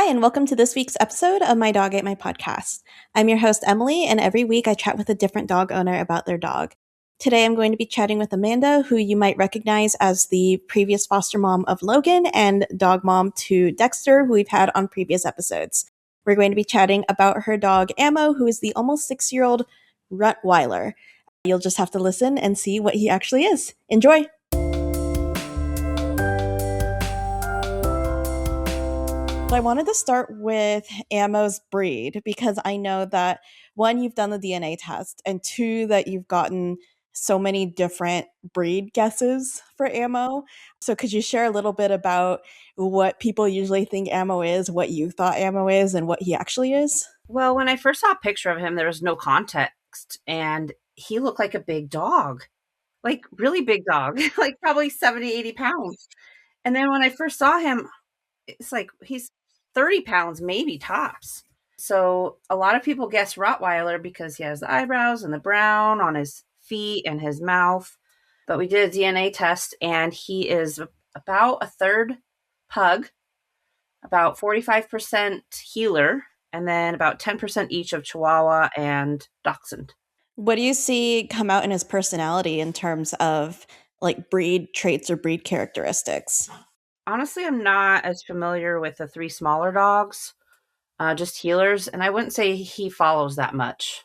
Hi, and welcome to this week's episode of My Dog Ate My Podcast. I'm your host, Emily, and every week I chat with a different dog owner about their dog. Today I'm going to be chatting with Amanda, who you might recognize as the previous foster mom of Logan and dog mom to Dexter, who we've had on previous episodes. We're going to be chatting about her dog, Ammo, who is the almost 6-year-old Runtweiler. You'll just have to listen and see what he actually is. Enjoy! I wanted to start with Ammo's breed because I know that one, you've done the DNA test, and two, that you've gotten so many different breed guesses for Ammo. So could you share a little bit about what people usually think Ammo is, what you thought Ammo is, and what he actually is? Well, when I first saw a picture of him, there was no context, and he looked like a big dog, like really big dog, like probably 70, 80 pounds. And then when I first saw him, it's like he's 30 pounds, maybe tops. So a lot of people guess Rottweiler because he has the eyebrows and the brown on his feet and his mouth. But we did a DNA test, and he is about a third pug, about 45% healer, and then about 10% each of Chihuahua and Dachshund. What do you see come out in his personality in terms of like breed traits or breed characteristics? Honestly, I'm not as familiar with the three smaller dogs, just healers, and I wouldn't say he follows that much.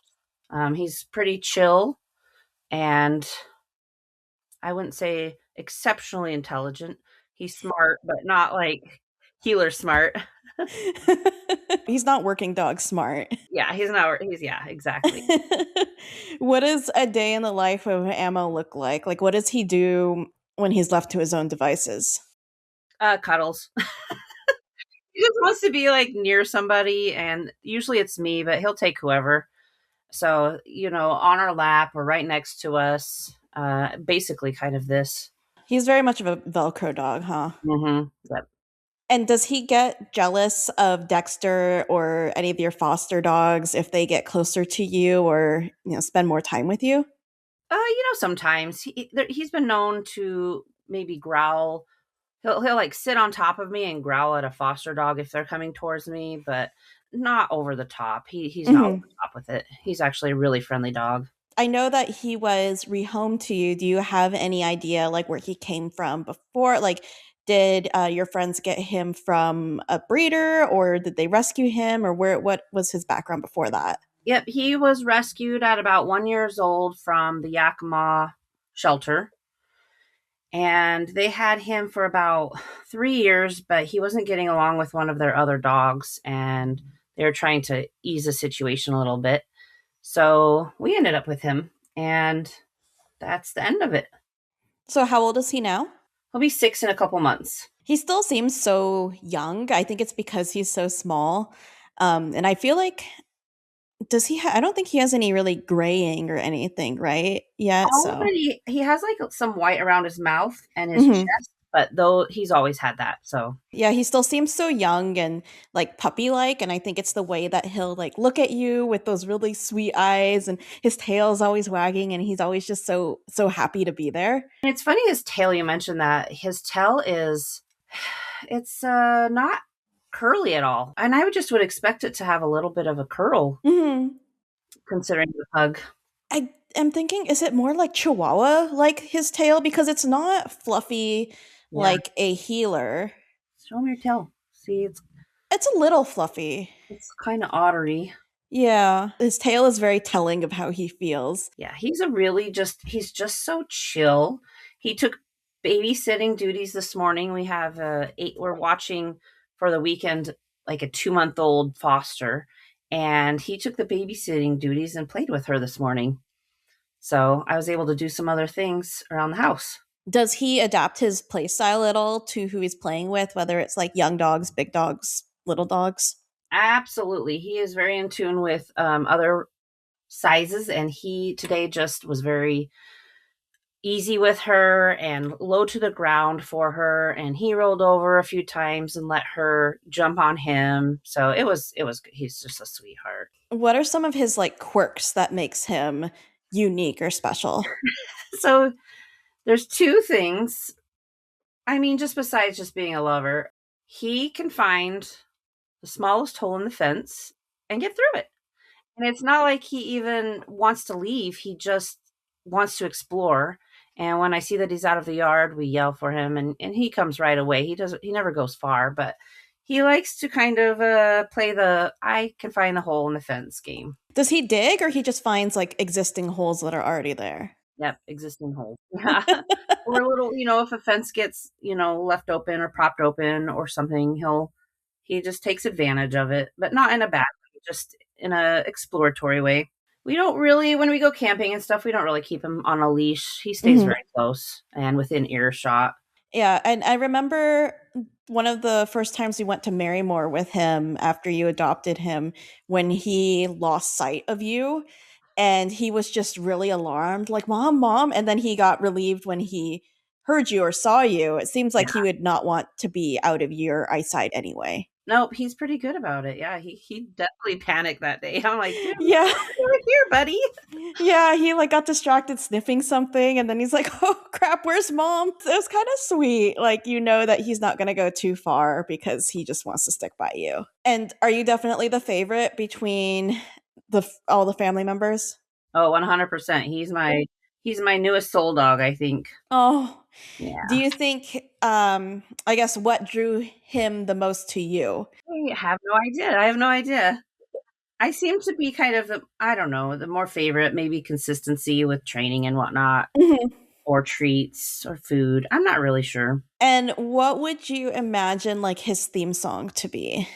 He's pretty chill, and I wouldn't say exceptionally intelligent. He's smart, but not like healer smart. He's not working dog smart. Yeah, he's not. Yeah, exactly. What does a day in the life of Ammo look like? Like, what does he do when he's left to his own devices? Cuddles. He just wants to be like near somebody, and usually it's me, but he'll take whoever. So, on our lap or right next to us, basically kind of this. He's very much of a Velcro dog, huh? Yep. And does he get jealous of Dexter or any of your foster dogs if they get closer to you or, spend more time with you? Sometimes he's been known to maybe growl. He'll like sit on top of me and growl at a foster dog if they're coming towards me, but not over the top. He's not over Mhm. the top with it. He's actually a really friendly dog. I know that he was rehomed to you. Do you have any idea like where he came from before? Like, did your friends get him from a breeder, or did they rescue him, or what was his background before that? Yep, he was rescued at about 1 years old from the Yakima shelter. And they had him for about 3 years, but he wasn't getting along with one of their other dogs, and they were trying to ease the situation a little bit. So we ended up with him, and that's the end of it. So how old is he now? He'll be 6 in a couple months. He still seems so young. I think it's because he's so small. And I feel like does he I don't think he has any really graying or anything, right? Yet, All of so. it, he has like some white around his mouth and his Mhm. chest, but though he's always had that. So Yeah, he still seems so young and like puppy-like, and I think it's the way that he'll like look at you with those really sweet eyes, and his tail's always wagging, and he's always just so happy to be there. and it's funny his tail. You mentioned that his tail is it's not curly at all, and I would expect it to have a little bit of a curl Mhm. considering the pug. I am thinking, is it more like Chihuahua, like his tail, because it's not fluffy Yeah, like a healer. show me your tail. See, It's a little fluffy. it's kind of ottery. Yeah, his tail is very telling of how he feels. Yeah, he's just so chill. He took babysitting duties this morning. We have we're watching for the weekend like a 2-month-old foster, and he took the babysitting duties and played with her this morning. So I was able to do some other things around the house. Does he adapt his play style at all to who he's playing with, whether it's like young dogs, big dogs, little dogs? Absolutely. He is very in tune with other sizes, and he today just was very easy with her and low to the ground for her, and he rolled over a few times and let her jump on him. So it was he's just a sweetheart. What are some of his like quirks that makes him unique or special? So there's two things. I mean, just besides just being a lover, he can find the smallest hole in the fence and get through it. And it's not like he even wants to leave, he just wants to explore. And when I see that he's out of the yard, we yell for him and he comes right away. He never goes far, but he likes to kind of play the I can find the hole in the fence game. Does he dig or he just finds like existing holes that are already there? Yep, existing hole. Yeah. Or a little, if a fence gets, left open or propped open or something, he just takes advantage of it, but not in a bad way, just in a exploratory way. We don't really when we go camping and stuff, we don't really keep him on a leash. He stays Mhm. very close and within earshot. Yeah, and I remember one of the first times we went to Marymore with him after you adopted him when he lost sight of you and he was just really alarmed, like, "Mom, mom," and then he got relieved when he heard you or saw you. It seems Yeah. like he would not want to be out of your eyesight anyway. Nope, he's pretty good about it. Yeah, he definitely panicked that day. I'm like, "Dude, Yeah. get over here, buddy." Yeah, he like got distracted sniffing something and then he's like, "Oh crap, where's mom?" It was kind of sweet. Like you know that he's not going to go too far because he just wants to stick by you. And are you definitely the favorite between all the family members? Oh, 100%. He's my newest soul dog, I think. Oh, do Yeah. you think I guess what drew him the most to you? I have no idea. I have no idea. I seem to be kind of I don't know, the more favorite, maybe consistency with training and whatnot, Mhm. or treats or food. I'm not really sure. And what would you imagine like his theme song to be?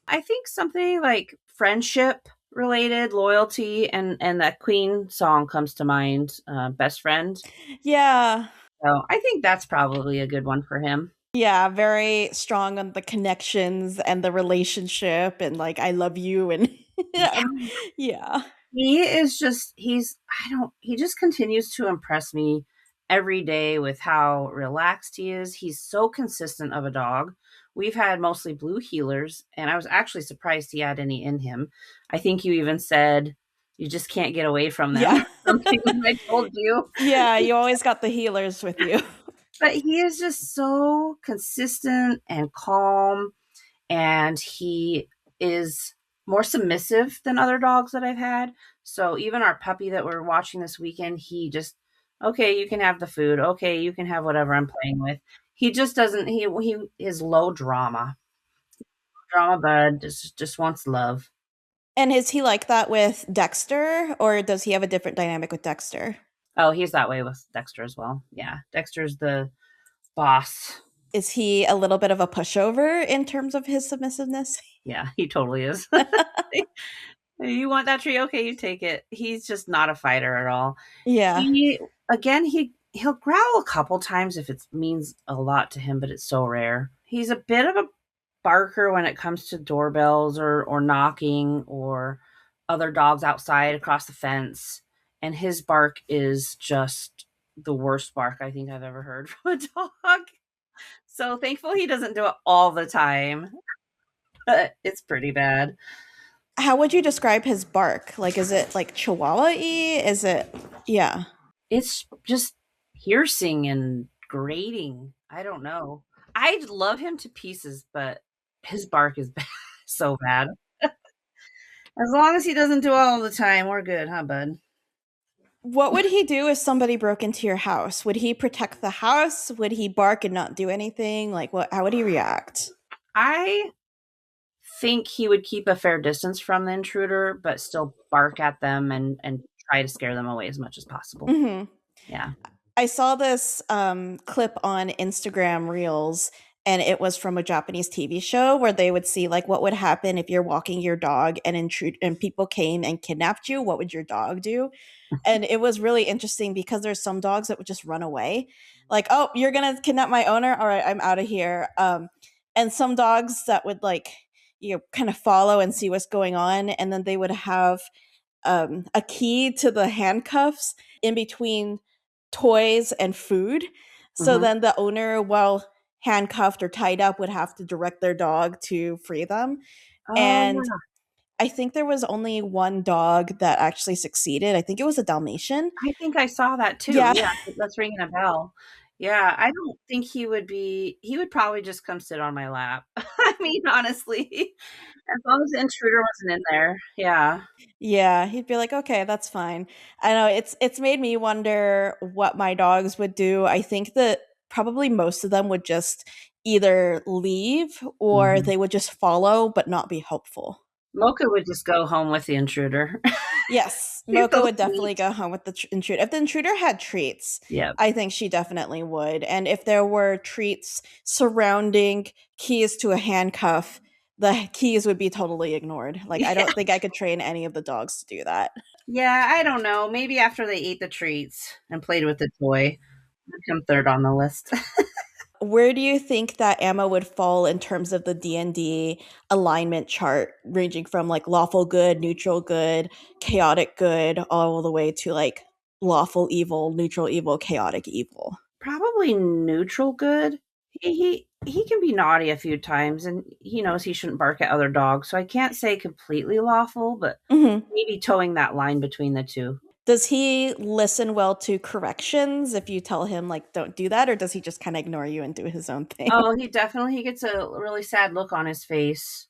I think something like friendship related, loyalty, and that Queen song comes to mind, Best Friend. Yeah. So I think that's probably a good one for him. Yeah, very strong on the connections and the relationship and like I love you and Yeah. yeah. He just continues to impress me every day with how relaxed he is. He's so consistent of a dog. We've had mostly blue heelers, and I was actually surprised he had any in him. I think you even said you just can't get away from them. Yeah. Something when I told you. Yeah, you always got the healers with you. But he is just so consistent and calm, and he is more submissive than other dogs that I've had. So even our puppy that we're watching this weekend, he just, okay, you can have the food. Okay, you can have whatever I'm playing with. He just doesn't. He is low drama. Drama bud just wants love. And is he like that with Dexter or does he have a different dynamic with Dexter? Oh, he's that way with Dexter as well. Yeah, Dexter's the boss. Is he a little bit of a pushover in terms of his submissiveness? Yeah, he totally is. You want that tree? Okay, you take it. He's just not a fighter at all. Yeah. He'll growl a couple times if it means a lot to him, but it's so rare. He's a bit of a barker when it comes to doorbells or knocking or other dogs outside across the fence. And his bark is just the worst bark I think I've ever heard from a dog. So thankful he doesn't do it all the time, but it's pretty bad. How would you describe his bark? Like is it like chihuahua-y? Is it yeah. It's just piercing and grating. I don't know. I love him to pieces, but his bark is bad, so bad. As long as he doesn't do it all the time, we're good, huh, bud? What would he do if somebody broke into your house? Would he protect the house? Would he bark and not do anything? Like what how would he react? I think he would keep a fair distance from the intruder, but still bark at them and try to scare them away as much as possible. Mhm. Yeah. I saw this clip on Instagram Reels, and it was from a Japanese TV show where they would see like what would happen if you're walking your dog and intrude and people came and kidnapped you. What would your dog do? And it was really interesting because there's some dogs that would just run away, like, "Oh, you're gonna kidnap my owner? All right, I'm out of here." And some dogs that would like kind of follow and see what's going on, and then they would have a key to the handcuffs in between toys and food. So Hmm. then the owner, while handcuffed or tied up, would have to direct their dog to free them. Oh, And yeah. I think there was only one dog that actually succeeded. I think it was a Dalmatian. I think I saw that too. Yeah. Yeah, that's ringing a bell. Yeah, I don't think he would probably just come sit on my lap. I mean, honestly, as long as the intruder wasn't in there. Yeah. Yeah, he'd be like, "Okay, that's fine." I know it's made me wonder what my dogs would do. I think that probably most of them would just either leave or Mhm. they would just follow but not be helpful. Mocha would just go home with the intruder. Yes, She's Mocha so would definitely sweet. go home with the intruder. If the intruder had treats, Yep. I think she definitely would. And if there were treats surrounding keys to a handcuff, the keys would be totally ignored. Like, I Yeah. don't think I could train any of the dogs to do that. Yeah, I don't know. Maybe after they ate the treats and played with the toy, would come third on the list. Where do you think that ammo would fall in terms of the D&D alignment chart, ranging from like lawful good, neutral good, chaotic good, all the way to like lawful evil, neutral evil, chaotic evil? Probably neutral good. He can be naughty a few times, and he knows he shouldn't bark at other dogs. So I can't say completely lawful, but Hmm. maybe towing that line between the two. Does he listen well to corrections if you tell him like don't do that, or does he just kind of ignore you and do his own thing? Oh, he gets a really sad look on his face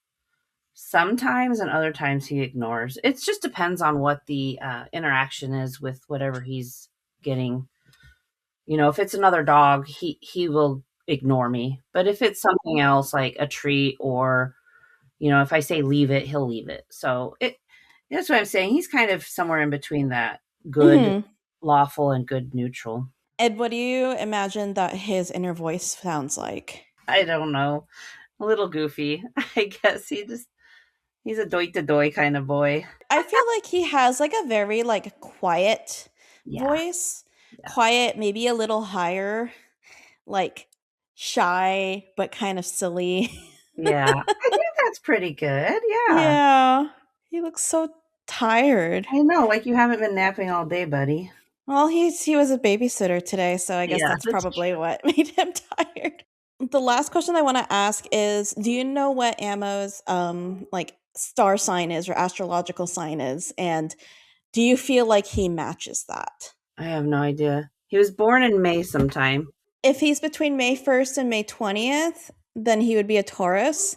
sometimes, and other times he ignores. It just depends on what the interaction is with whatever he's getting. You know, if it's another dog, he will ignore me. But if it's something else like a treat or, you know, if I say leave it, he'll leave it. So that's what I'm saying. He's kind of somewhere in between that good Hmm. lawful and good neutral. Ed, what do you imagine that his inner voice sounds like? I don't know. A little goofy. I guess he's a doy to doy kind of boy. I feel like he has like a very like quiet Yeah. voice. Yeah. Quiet, maybe a little higher, like shy but kind of silly. Yeah. I think that's pretty good. Yeah. Yeah. He looks so tired. I know, like you haven't been napping all day, buddy. Well, he was a babysitter today, so I guess Yeah, that's that's probably true. what made him tired. The last question I want to ask is, do you know what Ammo's like star sign is or astrological sign is, and do you feel like he matches that? I have no idea. He was born in May sometime. If he's between May 1st and May 20th, then he would be a Taurus,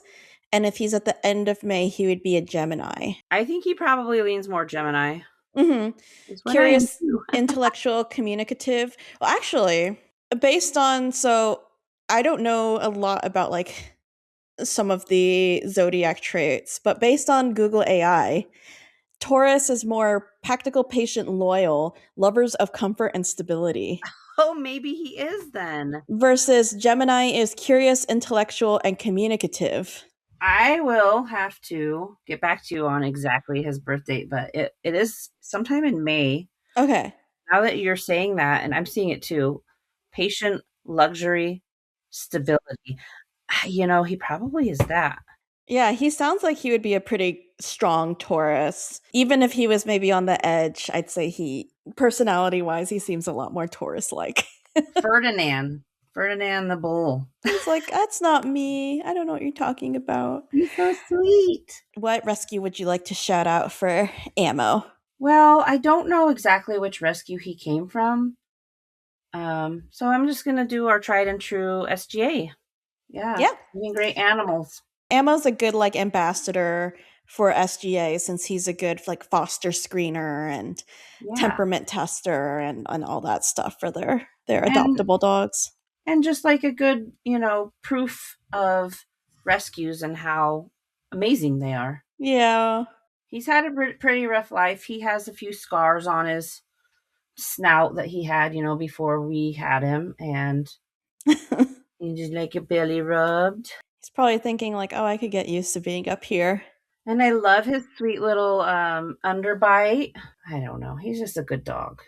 and if he's at the end of May, he would be a Gemini. I think he probably leans more Gemini. Mhm. That's what I am Curious, too. intellectual, communicative. Well, actually, based on I don't know a lot about like some of the zodiac traits, but based on Google AI, Taurus is more practical, patient, loyal, lovers of comfort and stability. Oh, maybe he is then. Versus Gemini is curious, intellectual, and communicative. I will have to get back to you on exactly his birth date, but it is sometime in May. Okay. Now that you're saying that, and I'm seeing it too, patient, luxury, stability. You know, he probably is that. Yeah, he sounds like he would be a pretty strong Taurus. Even if he was maybe on the edge, I'd say personality wise, he seems a lot more Taurus like. Ferdinand. Ferdinand the bull. He's like, that's not me. I don't know what you're talking about. He's so sweet. What rescue would you like to shout out for ammo? Well, I don't know exactly which rescue he came from. So I'm just gonna do our tried and true SGA. Yeah, Yeah. being great animals. Ammo's a good like ambassador for SGA since he's a good like foster screener and Yeah, temperament tester and all that stuff for their and adoptable dogs. just like a good, you know, proof of rescues and how amazing they are. Yeah. He's had a pretty rough life. He has a few scars on his snout that he had, you know, before we had him, and he just like a belly rubbed. He's probably thinking like, "Oh, I could get used to being up here." And I love his sweet little underbite. I don't know. He's just a good dog.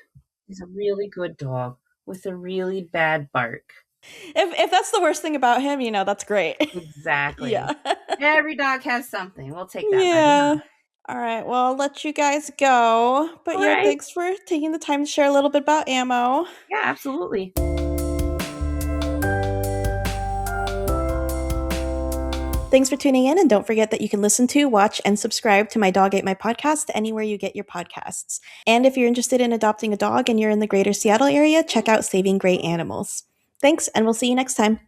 He's a really good dog with a really bad bark. If that's the worst thing about him, that's great. Exactly. Yeah. Every dog has something. We'll take that, buddy. Yeah. All right. Well, I'll let you guys go. But All yeah, right. thanks for taking the time to share a little bit about ammo. Yeah, absolutely. Thanks for tuning in, and don't forget that you can listen to, watch, and subscribe to My Dog Ate My Podcast anywhere you get your podcasts. And if you're interested in adopting a dog and you're in the greater Seattle area, check out Saving Great Animals. Thanks, and we'll see you next time.